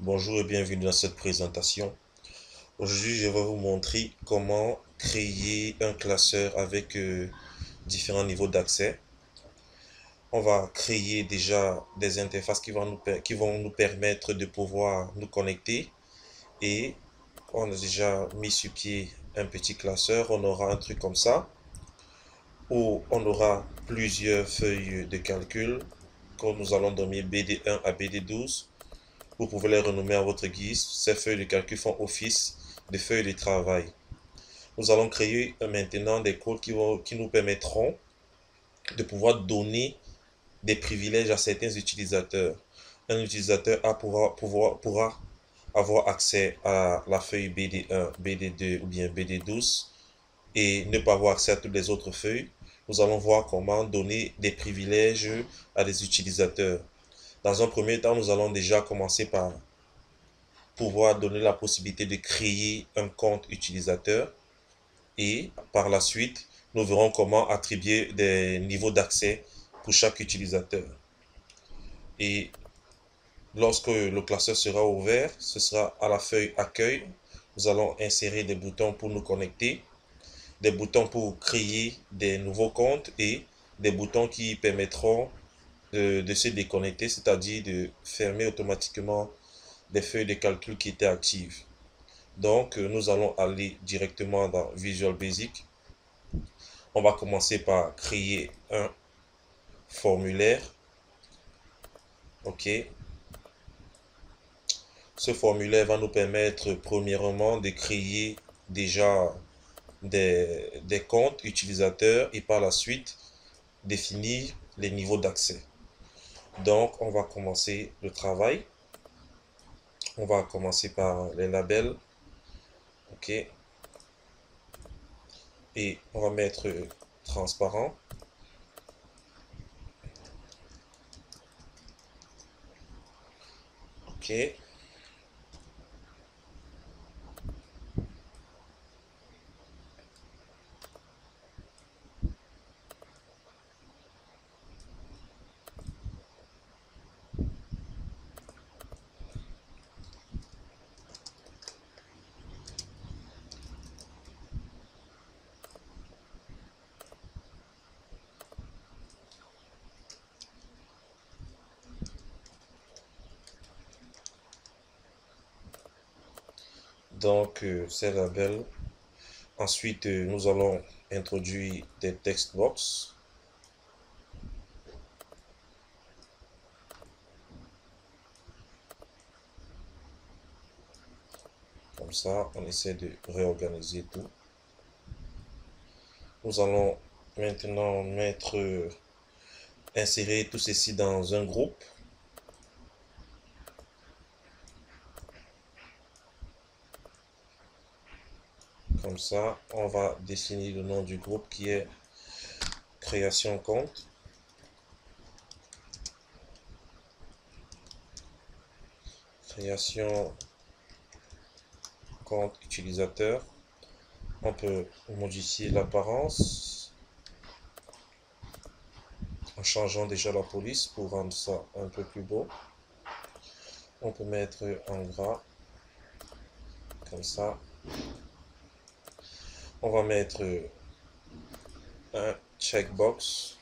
Bonjour et bienvenue dans cette présentation. Aujourd'hui, je vais vous montrer comment créer un classeur avec différents niveaux d'accès. On va créer déjà des interfaces qui vont nous permettre de pouvoir nous connecter et on a déjà mis sur pied un petit classeur. On aura un truc comme ça où on aura plusieurs feuilles de calcul que nous allons nommer BD1 à BD12. Vous pouvez les renommer à votre guise. Ces feuilles de calcul font office de feuilles de travail. Nous allons créer maintenant des codes qui nous permettront de pouvoir donner des privilèges à certains utilisateurs. Un utilisateur pourra avoir accès à la feuille BD1, BD2 ou bien BD12 et ne pas avoir accès à toutes les autres feuilles. Nous allons voir comment donner des privilèges à des utilisateurs. Dans un premier temps, nous allons déjà commencer par pouvoir donner la possibilité de créer un compte utilisateur et par la suite, nous verrons comment attribuer des niveaux d'accès pour chaque utilisateur. Et lorsque le classeur sera ouvert, ce sera à la feuille accueil. Nous allons insérer des boutons pour nous connecter, des boutons pour créer des nouveaux comptes et des boutons qui permettront de se déconnecter, c'est-à-dire de fermer automatiquement des feuilles de calcul qui étaient actives. Donc, nous allons aller directement dans Visual Basic. On va commencer par créer un formulaire. OK. Ce formulaire va nous permettre, premièrement, de créer déjà des comptes utilisateurs et par la suite, définir les niveaux d'accès. Donc, on va commencer le travail. On va commencer par les labels. OK. Et on va mettre transparent. OK. Donc, ces labels. Ensuite, nous allons introduire des text box. Comme ça, on essaie de réorganiser tout. Nous allons maintenant insérer tout ceci dans un groupe. Comme ça, on va définir le nom du groupe qui est création compte. Création compte utilisateur. On peut modifier l'apparence en changeant déjà la police pour rendre ça un peu plus beau. On peut mettre en gras comme ça. On va mettre un checkbox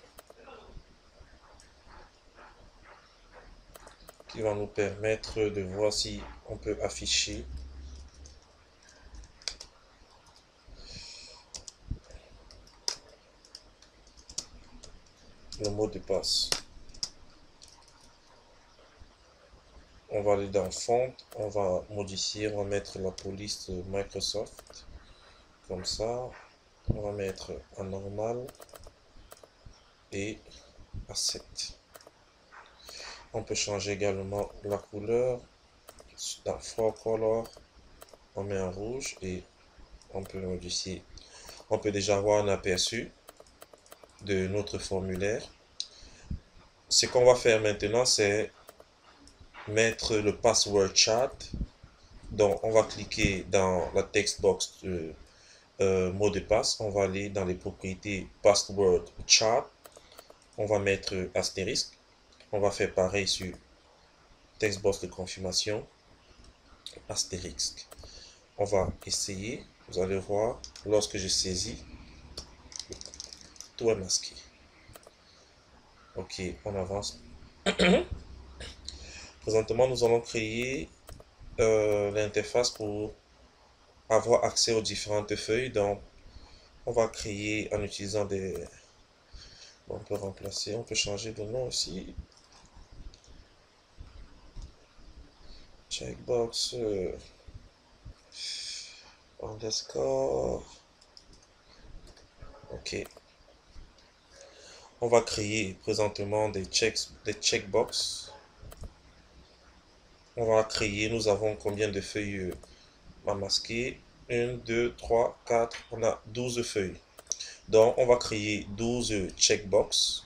qui va nous permettre de voir si on peut afficher le mot de passe. On va aller dans Font, on va modifier, on va mettre la police Microsoft comme ça. On va mettre en normal et à 7. On peut changer également la couleur. Dans For Color, on met en rouge et on peut modifier. On peut déjà avoir un aperçu de notre formulaire. Ce qu'on va faire maintenant, c'est mettre le password chat. Donc, on va cliquer dans la text box mot de passe. On va aller dans les propriétés password chat. On va mettre astérisque. On va faire pareil sur textbox de confirmation. astérisque. On va essayer. Vous allez voir, lorsque je saisis, tout est masqué. Ok, on avance. Présentement, nous allons créer l'interface pour avoir accès aux différentes feuilles. Donc, on va créer en utilisant des... On peut remplacer, on peut changer de nom aussi. Checkbox underscore. Ok. On va créer présentement des checkbox. On va créer, nous avons combien de feuilles à masquer? 1, 2, 3, 4, on a 12 feuilles. Donc, on va créer 12 checkbox.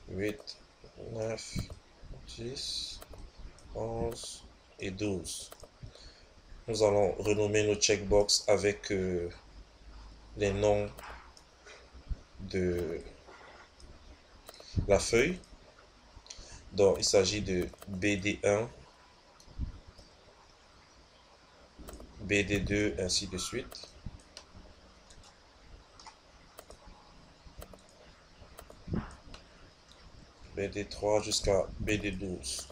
Huit, 9, 10, 11 et 12. Nous allons renommer nos checkbox avec les noms de la feuille. Donc, il s'agit de BD1, BD2, ainsi de suite. BD3 jusqu'à BD12.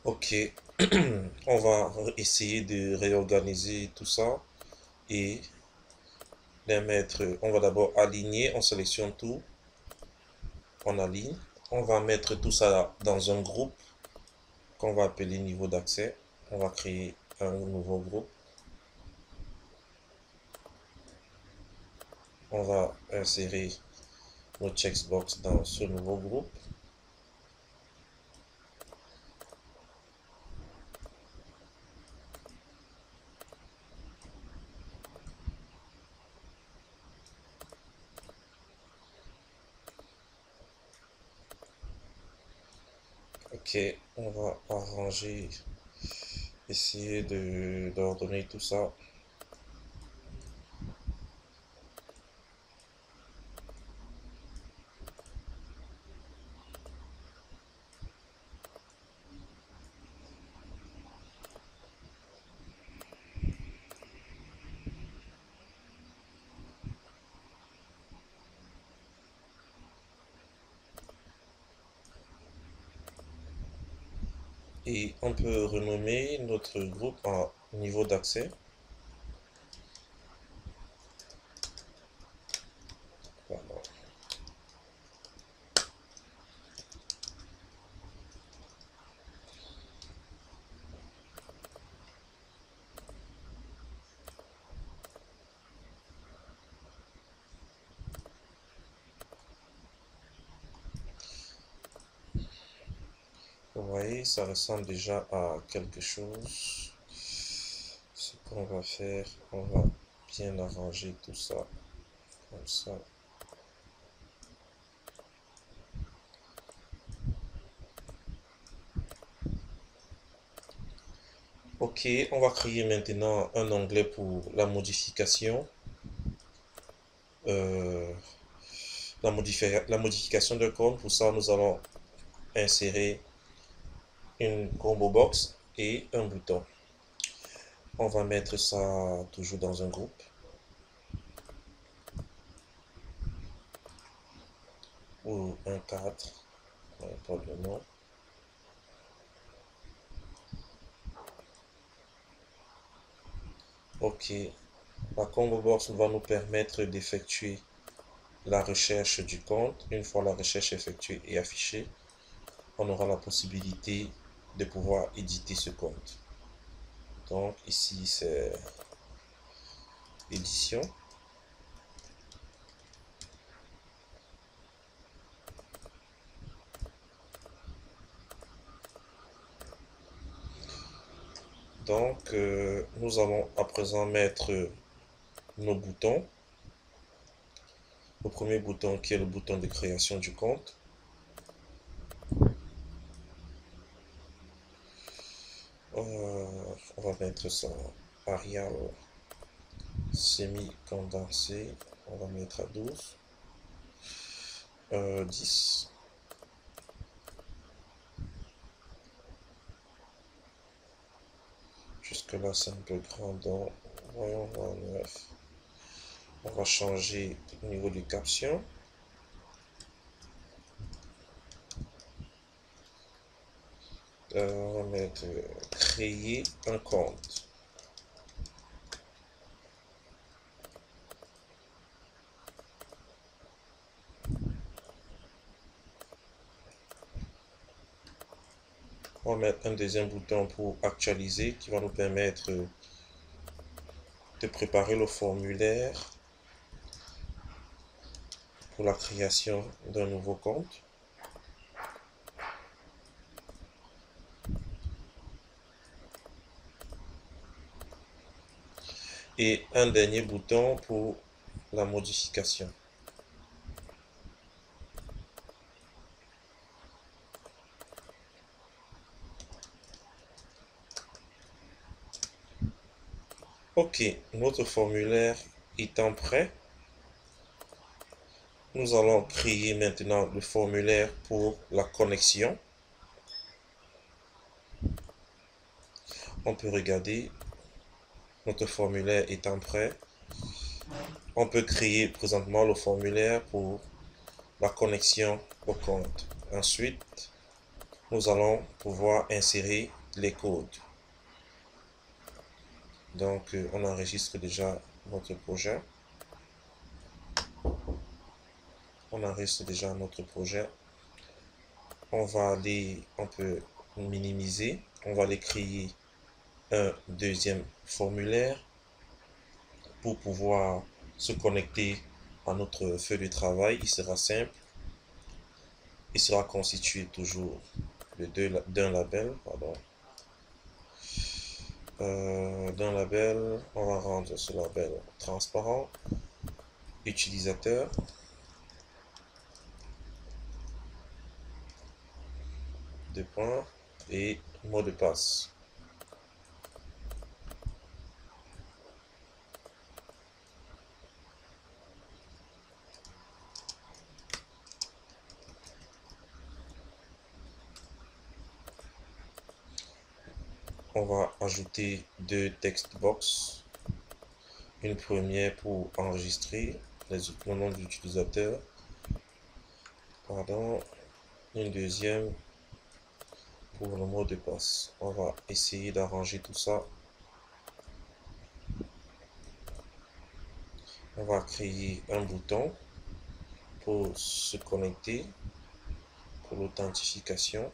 Ok, on va essayer de réorganiser tout ça et les mettre. On va d'abord aligner, on sélectionne tout, on aligne. On va mettre tout ça dans un groupe qu'on va appeler niveau d'accès. On va créer un nouveau groupe. On va insérer nos checkbox dans ce nouveau groupe. Ok, on va arranger, essayer d'ordonner tout ça. Et on peut renommer notre groupe en niveau d'accès. Voilà. Vous voyez, ça ressemble déjà à quelque chose. Ce qu'on va faire, on va bien arranger tout ça, comme ça. Ok, on va créer maintenant un onglet pour la modification. Euh, la modification de compte. Pour ça, nous allons insérer une combo box et un bouton. On va mettre ça toujours dans un groupe. Ou un 4, probablement. Ok, La combo box va nous permettre d'effectuer la recherche du compte. Une fois la recherche effectuée et affichée, on aura la possibilité de pouvoir éditer ce compte. Donc ici c'est édition. Donc nous allons à présent mettre nos boutons. Le premier bouton qui est le bouton de création du compte. On va mettre ça Arial semi-condensé. On va mettre à 12. 10. Jusque là c'est un peu grand, donc voyons voir 9. On va changer au niveau des captions. On va mettre créer un compte. On va mettre un deuxième bouton pour actualiser qui va nous permettre de préparer le formulaire pour la création d'un nouveau compte. Et un dernier bouton pour la modification. Ok, notre formulaire étant prêt, nous allons créer maintenant le formulaire pour la connexion. On peut regarder notre formulaire étant prêt. On peut créer présentement le formulaire pour la connexion au compte. Ensuite, nous allons pouvoir insérer les codes. Donc, on enregistre déjà notre projet. On enregistre déjà notre projet. On peut minimiser. On va aller créer un deuxième formulaire pour pouvoir se connecter à notre feuille de travail. Il sera simple. Il sera constitué toujours d'un label. D'un label, on va rendre ce label transparent. Utilisateur. Deux points et mot de passe. On va ajouter deux text box. Une première pour enregistrer le nom de l'utilisateur. Une deuxième pour le mot de passe. On va essayer d'arranger tout ça. On va créer un bouton pour se connecter, pour l'authentification.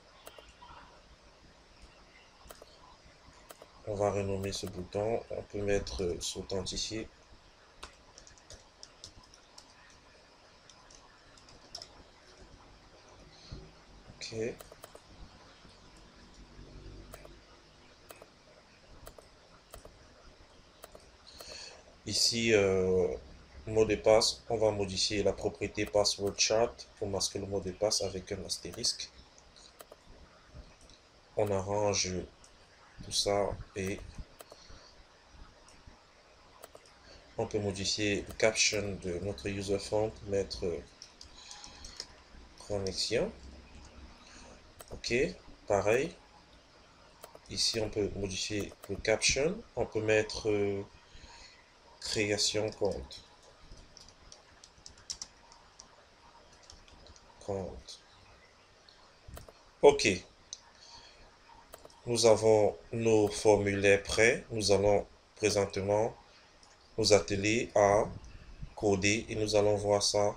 On va renommer ce bouton. On peut mettre s'authentifier. Ok. Ici, mot de passe, on va modifier la propriété password chart pour masquer le mot de passe avec un astérisque. On arrange tout ça et on peut modifier le caption de notre user form pour mettre connexion. Ok, pareil. Ici, on peut modifier le caption. On peut mettre création compte. Ok. Nous avons nos formulaires prêts. Nous allons présentement nous atteler à coder et nous allons voir ça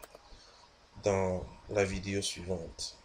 dans la vidéo suivante.